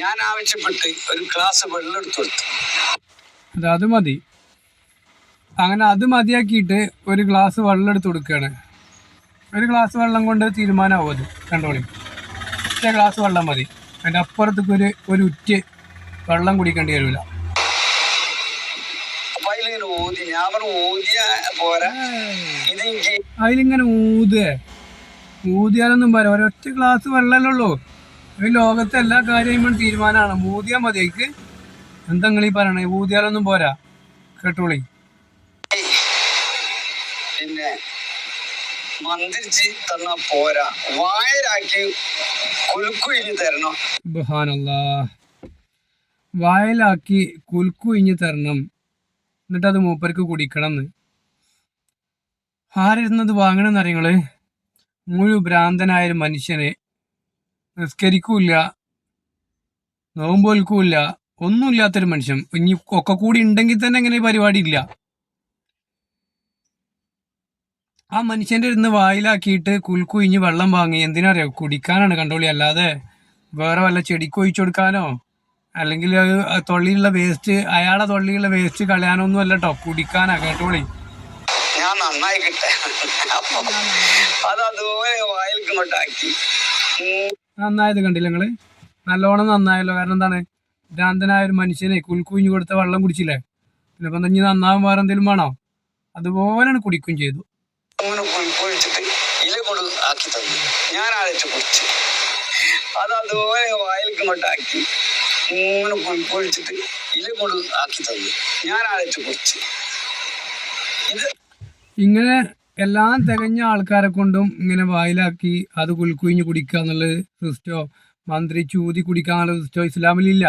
ഞാൻ ആവശ്യപ്പെട്ട് ഒരു ഗ്ലാസ് വെള്ളം എടുത്തു കൊടുത്തു. അത് മതി. അങ്ങനെ അത് മതിയാക്കിയിട്ട് ഒരു ഗ്ലാസ് വെള്ളം എടുത്ത് കൊടുക്കുകയാണ്. ഒരു ഗ്ലാസ് വെള്ളം കൊണ്ട് തീരുമാനമാവും അത്. കണ്ടോളി, ഒറ്റ ഗ്ലാസ് വെള്ളം മതി. അതിൻ്റെ അപ്പുറത്തേക്ക് ഒരു ഉറ്റ് വെള്ളം കുടിക്കേണ്ടി വരില്ല. അതിലിങ്ങനെ ഊതിയാലൊന്നും പറയാം. ഒരൊറ്റ ഗ്ലാസ് വെള്ളമല്ലേ ഉള്ളൂ. ഈ ലോകത്തെ എല്ലാ കാര്യവും തീരുമാനമാണ്. ഊതിയാൽ മതി. എനിക്ക് എന്താ നിങ്ങൾ ഈ പറയണേ? ഊതിയാലൊന്നും പോരാ. കേട്ടോളി. പിന്നെ മന്ത്രിച്ച് തന്നാ പോരാ, വായലാക്കി കുലുക്കുഴിഞ്ഞ് തരണം. സുബ്ഹാനല്ലാഹ്, വായലാക്കി കുലുക്കുഴിഞ്ഞ് തരണം. എന്നിട്ട് അത് മൂപ്പർക്ക് കുടിക്കണം എന്ന്. ആരിരുന്നത് വാങ്ങണമെന്ന് അറിയങ്ങള്? മുഴു ഭ്രാന്തനായൊരു മനുഷ്യന്, നിസ്കരിക്കൂല്ല, നോമ്പോൽക്കൂല്ല, ഒന്നുമില്ലാത്തൊരു മനുഷ്യൻ. ഇനി ഒക്കെ കൂടി ഉണ്ടെങ്കിൽ തന്നെ ഇങ്ങനെ പരിപാടി ഇല്ല. ആ മനുഷ്യന്റെ ഇരുന്ന് വായിലാക്കിയിട്ട് കുൽക്കുയിഞ്ഞ് വെള്ളം വാങ്ങി. എന്തിനറിയോ? കുടിക്കാനാണ്. കണ്ടോളി. അല്ലാതെ വേറെ വല്ല ചെടിക്ക് ഒഴിച്ചു കൊടുക്കാനോ അല്ലെങ്കിൽ തൊള്ളിയുള്ള വേസ്റ്റ്, അയാളെ തൊള്ളിയുള്ള വേസ്റ്റ് കളയാനൊന്നും അല്ല കേട്ടോ, കുടിക്കാനാ. കേട്ടോളി. ഞാൻ നന്നായി കിട്ടെ, അത് അതുപോലെ വായിൽക്കൊണ്ടാക്കി. നന്നായത് കണ്ടില്ല നിങ്ങള്? നല്ലോണം നന്നായല്ലോ. കാരണം എന്താണ്? ഭ്രാന്തനായ ഒരു മനുഷ്യനെ കുൽക്കുയിഞ്ഞ് കൊടുത്ത വെള്ളം കുടിച്ചില്ലേ? പിന്നെ ഇപ്പം ഇനി നന്നാവാൻ വേറെ എന്തെങ്കിലും വേണോ? അതുപോലെയാണ് കുടിക്കുകയും ചെയ്തു. അങ്ങനെ കുഴിച്ചിട്ട് ഇല കൊണ്ട് ആക്കി തന്നു. ഞാൻ അരച്ച് കുടിച്ച് അത് അതുപോലെ വായിൽക്കൊണ്ടാക്കി. ഇങ്ങനെ കുഴിച്ചിട്ട് ഇല കൊണ്ട് ആക്കി തന്നു. ഞാൻ അരച്ച് കുടിച്ച്. ഇങ്ങനെ എല്ലാം തികഞ്ഞ ആൾക്കാരെ കൊണ്ടും ഇങ്ങനെ വായിലാക്കി അത് കുൽക്കുയിഞ്ഞ് കുടിക്കുക എന്നുള്ള സിസ്റ്റോ, മന്ത്രി ചൂതി കുടിക്കുക എന്നുള്ള സിസ്റ്റോ ഇസ്ലാമിലില്ല.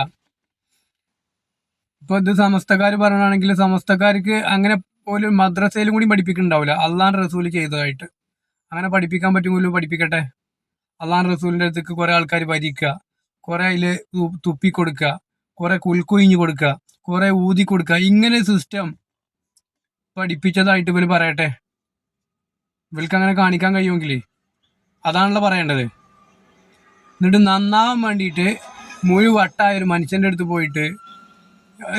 ഇപ്പൊ ഇത് സമസ്തക്കാർ പറയണമെങ്കിൽ സമസ്തക്കാർക്ക് അങ്ങനെ പോലും മദ്രസയിലും കൂടി പഠിപ്പിക്കുന്നുണ്ടാവില്ല. അള്ളാൻ റസൂൽ ചെയ്തതായിട്ട് അങ്ങനെ പഠിപ്പിക്കാൻ പറ്റുമല്ലോ, പഠിപ്പിക്കട്ടെ. അള്ളാൻ റസൂലിന്റെ അടുത്തേക്ക് കുറെ ആൾക്കാർ ഭരിക്കുക, കുറെ അതില് തുപ്പി കൊടുക്കുക, കുറെ കുൽക്കുയിഞ്ഞ് കൊടുക്കുക, കുറെ ഊതി കൊടുക്കുക. ഇങ്ങനെ സിസ്റ്റം പഠിപ്പിച്ചതായിട്ട് ഇവര് പറയട്ടെ. ഇവർക്ക് അങ്ങനെ കാണിക്കാൻ കഴിയുമെങ്കിൽ അതാണല്ലോ പറയേണ്ടത്. എന്നിട്ട് നന്നാവാൻ വേണ്ടിയിട്ട് മുഴുവട്ടായ ഒരു മനുഷ്യന്റെ അടുത്ത് പോയിട്ട്,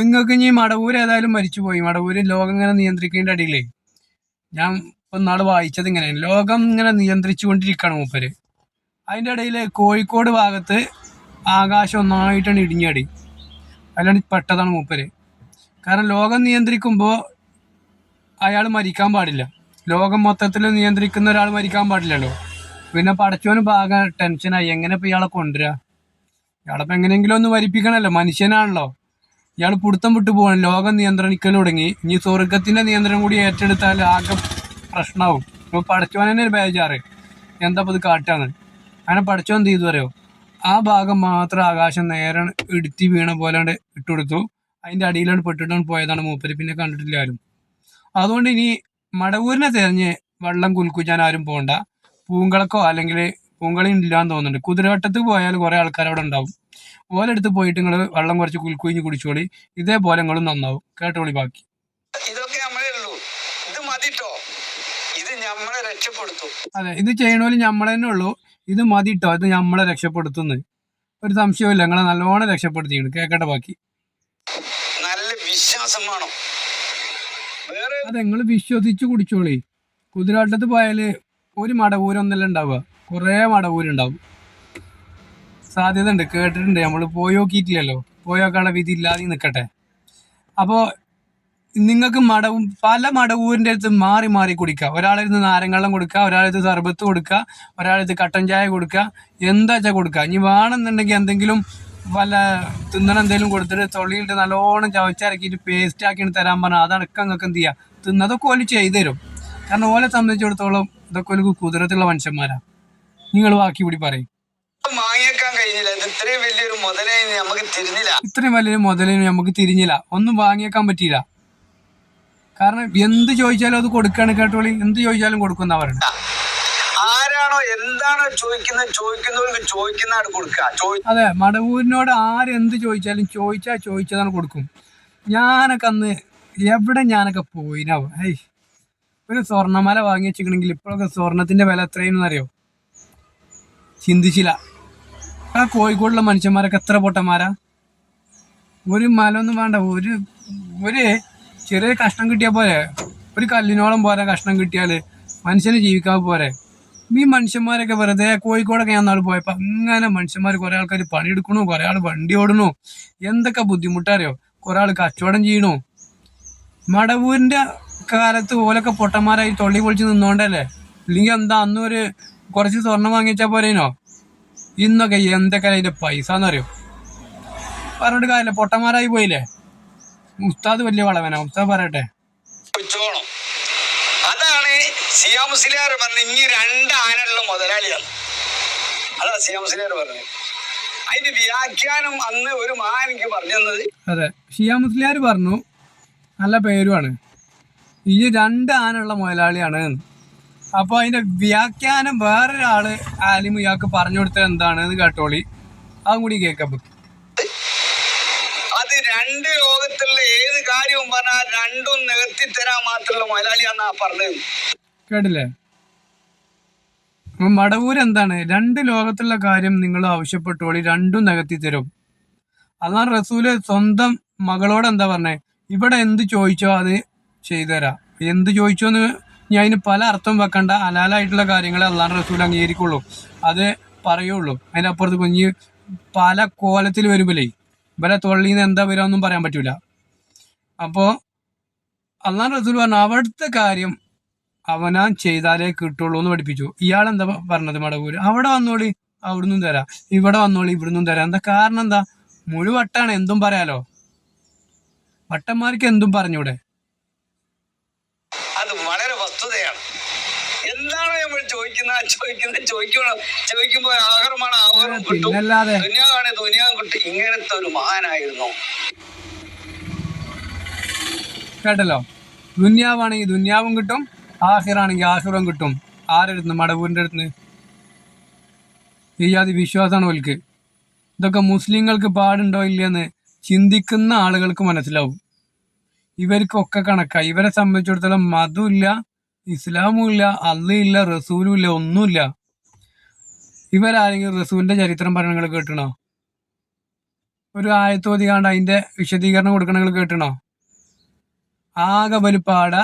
നിങ്ങൾക്ക് ഇനി മടവൂര് ഏതായാലും മരിച്ചുപോയി. മടവൂര് ലോകം ഇങ്ങനെ നിയന്ത്രിക്കേണ്ട അടിയിലേ ഞാൻ ഇപ്പൊ നാള് വായിച്ചത് ഇങ്ങനെ, ലോകം ഇങ്ങനെ നിയന്ത്രിച്ചു കൊണ്ടിരിക്കുകയാണ് മൂപ്പര്. അതിൻ്റെ ഇടയിൽ കോഴിക്കോട് ഭാഗത്ത് ആകാശം ഒന്നായിട്ടാണ് ഇടിഞ്ഞടി. അതിലാണ് പെട്ടതാണ് മൂപ്പര്. കാരണം ലോകം നിയന്ത്രിക്കുമ്പോൾ അയാൾ മരിക്കാൻ പാടില്ല. ലോകം മൊത്തത്തിൽ നിയന്ത്രിക്കുന്ന ഒരാൾ മരിക്കാൻ പാടില്ലല്ലോ. പിന്നെ പടച്ചോന് ഭാഗം ടെൻഷനായി. എങ്ങനെ ഇപ്പൊ ഇയാളെ കൊണ്ടുവരിക? ഇയാളെപ്പോ എങ്ങനെയെങ്കിലും ഒന്ന് മരിപ്പിക്കണല്ലോ, മനുഷ്യനാണല്ലോ. ഇയാൾ പിടുത്തം വിട്ടു പോകണം. ലോകം നിയന്ത്രിക്കൽ തുടങ്ങി. ഇനി സ്വർഗത്തിന്റെ നിയന്ത്രണം കൂടി ഏറ്റെടുത്താൽ ആകെ പ്രശ്നമാവും. ഇപ്പൊ പടച്ചോൻ തന്നെ ഒരു ബേജാറ്, എന്താ ഇത് കാട്ടാന്ന്. അങ്ങനെ പടച്ചോൻ എന്ത് ചെയ്തു പറയോ? ആ ഭാഗം മാത്രം ആകാശം നേരെ ഇടുത്തി വീണ പോലാണ്ട് ഇട്ടുകൊടുത്തു. അതിന്റെ അടിയിലാണ് പെട്ടിട്ടാണ് പോയതാണ് മൂപ്പര്. പിന്നെ കണ്ടിട്ടില്ല ആരും. അതുകൊണ്ട് ഇനി മടവൂരിനെ തെരഞ്ഞ് വെള്ളം കുൽക്കുച്ചാൻ ആരും പോകണ്ട. പൂങ്കളക്കോ അല്ലെങ്കിൽ പൂങ്കളി ഇല്ലാന്ന് തോന്നുന്നുണ്ട്. കുതിരവട്ടത്ത് പോയാൽ കുറെ ആൾക്കാർ അവിടെ ഉണ്ടാവും. ഓലെടുത്ത് പോയിട്ട് നിങ്ങൾ വെള്ളം കുറച്ച് കുൽക്കുയിഞ്ഞ് കുടിച്ചോളി. ഇതേപോലെ നിങ്ങളും നന്നാവും. കേട്ടോളി ബാക്കി. ഇതൊക്കെ നമ്മളേ ഉള്ളൂ. ഇത് മതിട്ടോ, ഇത് നമ്മളെ രക്ഷപ്പെടുത്തും. അതെ, ഇത് ചെയ്യണോല് നമ്മളെ തന്നെ ഉള്ളൂ. ഇത് മതിട്ടോ, ഇത് നമ്മളെ രക്ഷപ്പെടുത്തുന്നു. ഒരു സംശയമില്ല, നിങ്ങളെ നല്ലോണം രക്ഷപ്പെടുത്തിയാണ്. കേക്കട്ടെ ബാക്കി. നല്ല വിശ്വാസം വേണം. അതെ, നിങ്ങൾ വിശ്വസിച്ച് കുടിച്ചോളി. കുതിരാട്ടത്ത് പോയാല് ഒരു മടവൂരൊന്നല്ല ഉണ്ടാവുക, കുറേ മടവൂരുണ്ടാവും. സാധ്യത ഉണ്ട്, കേട്ടിട്ടുണ്ട്. നമ്മൾ പോയി നോക്കിയിട്ടില്ലല്ലോ, പോയി നോക്കാനുള്ള വിധി ഇല്ലാതെ നിൽക്കട്ടെ. അപ്പോൾ നിങ്ങൾക്ക് പല മടവൂരിൻ്റെ അടുത്ത് മാറി മാറി കുടിക്കുക. ഒരാളെടുത്ത് നാരങ്ങള്ളം കൊടുക്കുക, ഒരാളെടുത്ത് സർബത്ത് കൊടുക്കുക, ഒരാളെടുത്ത് കട്ടൻ ചായ കൊടുക്കുക, എന്താ വെച്ചാൽ കൊടുക്കുക. ഇനി വേണമെന്നുണ്ടെങ്കിൽ എന്തെങ്കിലും വല്ല തിന്നണം എന്തെങ്കിലും കൊടുത്തിട്ട് തൊള്ളിയിട്ട് നല്ലോണം ചവച്ചിറക്കിയിട്ട് പേസ്റ്റ് ആക്കിയിട്ട് തരാൻ പറഞ്ഞാൽ അതടക്കം നിങ്ങൾക്ക് എന്ത് ചെയ്യുക, തിന്നതൊക്കെ ഓല് ചെയ്തു തരും. കാരണം ഓലെ സംബന്ധിച്ചിടത്തോളം ഇതൊക്കെ ഒരു കുതിരത്തുള്ള മനുഷ്യന്മാരാ. നിങ്ങൾ ബാക്കി കൂടി പറയും. ഇത്രയും വലിയൊരു മുതലിന് നമുക്ക് തിരിഞ്ഞില്ല, ഒന്നും വാങ്ങിയേക്കാൻ പറ്റിയില്ല. കാരണം എന്ത് ചോദിച്ചാലും അത് കൊടുക്കാണ്. കേട്ടോളി, എന്ത് ചോദിച്ചാലും കൊടുക്കുന്ന പറയുന്നത്. ആരാണോ എന്താണോ ചോദിക്കുന്നവർക്ക് ചോദിക്കുന്നതാണ് കൊടുക്കുക. അതെ, മടവൂരിനോട് ആരെന്ത് ചോദിച്ചാലും ചോദിച്ചതാണ് കൊടുക്കും. ഞാനൊക്കെ അന്ന് ഞാനൊക്കെ പോയിനാവും. ഒരു സ്വർണ്ണമാല വാങ്ങി വെച്ചിട്ടുണ്ടെങ്കിൽ ഇപ്പോഴൊക്കെ സ്വർണത്തിന്റെ വില എത്രയെന്ന് അറിയോ? ചിന്തിച്ചില്ല. ആ കോഴിക്കോടുള്ള മനുഷ്യന്മാരൊക്കെ എത്ര പൊട്ടന്മാരാ. ഒരു മലൊന്നും വേണ്ട, ഒരു ചെറിയ കഷ്ണം കിട്ടിയാൽ പോരെ, ഒരു കല്ലിനോളം പോരാ കഷ്ണം കിട്ടിയാൽ മനുഷ്യന് ജീവിക്കാൻ പോരെ. ഈ മനുഷ്യന്മാരൊക്കെ വെറുതെ കോഴിക്കോടൊക്കെ ഞാൻ നാൾ പോയപ്പോൾ അങ്ങനെ മനുഷ്യന്മാർ കുറെ ആൾക്കാർ പണിയെടുക്കണു, കുറെ ആൾ വണ്ടി ഓടണു, എന്തൊക്കെ ബുദ്ധിമുട്ടറിയോ. കുറെ ആൾ കച്ചവടം ചെയ്യണു. മടവൂരിന്റെ കാലത്ത് ഓലൊക്കെ പൊട്ടന്മാരായി തൊള്ളി പൊളിച്ച് നിന്നോണ്ടല്ലേ. ഇല്ലെങ്കിൽ എന്താ അന്ന് ഒരു കുറച്ച് സ്വർണം വാങ്ങിച്ചാൽ പോരേനോ. ഇന്നൊക്കെ എന്തൊക്കെ അതിന്റെ പൈസ എന്നറിയോ. പറഞ്ഞിട്ട് കാര്യമില്ല, പൊട്ടന്മാരായി പോയില്ലേ. ഉസ്താദ് വലിയ വളവനാ. ഉസ്താദ് പറയട്ടെ. ചോണം അതാണ് സിയാ മുസ്ലിയാർ പറഞ്ഞത്. ഇനി 2 ആനയുള്ള മുതലാളിയാണ്. അതാ സിയാ മുസ്ലിയാർ പറഞ്ഞത്. അതിന്റെ വ്യാഖ്യാനം അന്ന് ഒരു മഹാൻ എനിക്ക് പറഞ്ഞു തന്നത്. അതെ, ഷിയാ മുസ്ലിയാർ പറഞ്ഞു, നല്ല പേരുമാണ്, ഈ 2 ആനുള്ള മുതലാളിയാണ്. അപ്പൊ അതിന്റെ വ്യാഖ്യാനം വേറൊരാള് ആലിം ഇയാൾക്ക് പറഞ്ഞു കൊടുത്തത് എന്താണെന്ന് കേട്ടോളി. അതും കൂടി കേൾക്കാം. അത് 2 ലോകത്തുള്ള ഏത് കാര്യവും പറഞ്ഞാൽ 2ഉം നികത്തി തരാൻ മാത്രമുള്ള മുതലാളിയാന്നാ പറഞ്ഞത്. കേട്ടില്ലേ? മടവൂർ എന്താണ്, 2 ലോകത്തുള്ള കാര്യം നിങ്ങൾ ആവശ്യപ്പെട്ടോളി, 2ഉം നികത്തി തരും. അള്ളാഹ് റസൂല് സ്വന്തം മകളോട് എന്താ പറഞ്ഞേ, ഇവിടെ എന്ത് ചോദിച്ചോ അത് ചെയ്തുതരാം. എന്ത് ചോദിച്ചോന്ന് ഞാൻ അതിന് പല അർത്ഥം വെക്കണ്ട, ഹലാലായിട്ടുള്ള കാര്യങ്ങളെ അള്ളാഹ് റസൂൽ അംഗീകരിക്കുള്ളൂ, അത് പറയുള്ളൂ. അതിനപ്പുറത്ത് കുഞ്ഞ് പല കോലത്തിൽ വരുമ്പോഴേ ഇവരെ തൊള്ളിന്ന് എന്താ വരാമെന്നും പറയാൻ പറ്റൂല. അപ്പോ അള്ളാഹ് റസൂൽ പറഞ്ഞു അവിടുത്തെ കാര്യം അവനാൻ ചെയ്താലേ കിട്ടുള്ളൂ എന്ന് പഠിപ്പിച്ചു. ഇയാളെന്താ പറഞ്ഞത്, മടവൂര് അവിടെ വന്നോളി അവിടുന്നും തരാം, ഇവിടെ വന്നോളി ഇവിടുന്നും തരാം. എന്താ കാരണം? എന്താ, മുഴുവട്ടാണ്, എന്തും പറയാലോ. വട്ടന്മാർക്ക് എന്തും പറഞ്ഞൂടെ. അത് വളരെ വസ്തുതയാണ്. എന്താണോ നമ്മൾ ചോദിക്കുമ്പോൾ ആഹാരമാണ്, ആഹാരം കിട്ടും, പിന്നല്ലാതെ ദുനിയാവാണ് ദുനിയാവും കിട്ടും. ഇങ്ങനത്തെ ഒരു മഹാനായിരുന്നു. കേട്ടല്ലോ, ദുന്യാവാണെങ്കിൽ ദുന്യാവും കിട്ടും, ആഹിറാണെങ്കിൽ ആഹിറും കിട്ടും. ആരെടുത്ത്? മടവൂരിന്റെ അടുത്ത്. ഈ ജാതി വിശ്വാസമാണ് ഓൽക്ക്. ഇതൊക്കെ മുസ്ലിങ്ങൾക്ക് പാടുണ്ടോ ഇല്ലയെന്ന് ചിന്തിക്കുന്ന ആളുകൾക്ക് മനസ്സിലാവും. ഇവർക്കൊക്കെ കണക്കാ. ഇവരെ സംബന്ധിച്ചിടത്തോളം മതമില്ല, ഇസ്ലാമും ഇല്ല, അള്ളയില്ല, റസൂലും ഇല്ല, ഒന്നുമില്ല. ഇവരാരെങ്കിലും റസൂലിന്റെ ചരിത്രം പറഞ്ഞ കേട്ടണോ? ഒരു ആയത്തോതികാണ്ട് അതിന്റെ വിശദീകരണം കൊടുക്കണ കേട്ടണോ? ആകെ വലുപ്പാട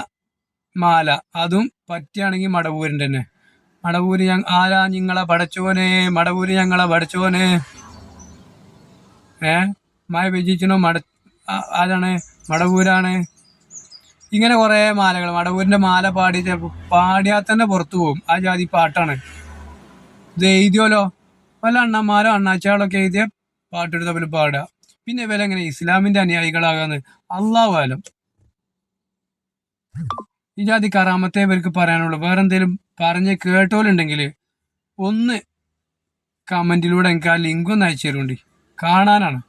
മാല, അതും പറ്റുകയാണെങ്കിൽ മടവൂരിന്റെ തന്നെ. മടവൂര് ആരാ നിങ്ങളെ പടച്ചോനെ, മടവൂര് ഞങ്ങളെ പടച്ചോനെ. മായ വിജയിച്ചനോ ആരാണ്? മടവൂരാണ്. ഇങ്ങനെ കുറെ മാലകൾ, മടവൂരിന്റെ മാല പാടി ചിലപ്പോൾ പാടിയാൽ തന്നെ പുറത്തു പോകും. ആ ജാതി പാട്ടാണ് ഇത്. എഴുതിയോലോ പല അണ്ണന്മാരോ അണ്ണാച്ചാളൊക്കെ എഴുതിയ പാട്ടെടുത്ത പോലെ പാടുക. പിന്നെ ഇവരെ എങ്ങനെ ഇസ്ലാമിന്റെ അനുയായികളാകാന്ന് അള്ളാഹു ആലം. ഈ ജാതി കറാമത്തെ ഇവർക്ക് പറയാനുള്ളൂ. വേറെ എന്തെങ്കിലും പറഞ്ഞ് കേട്ടോലുണ്ടെങ്കിൽ ഒന്ന് കമന്റിലൂടെ എനിക്ക് ആ ലിങ്ക് ഒന്ന് അയച്ചു തരുന്നുണ്ട്, കാണാനാണ്.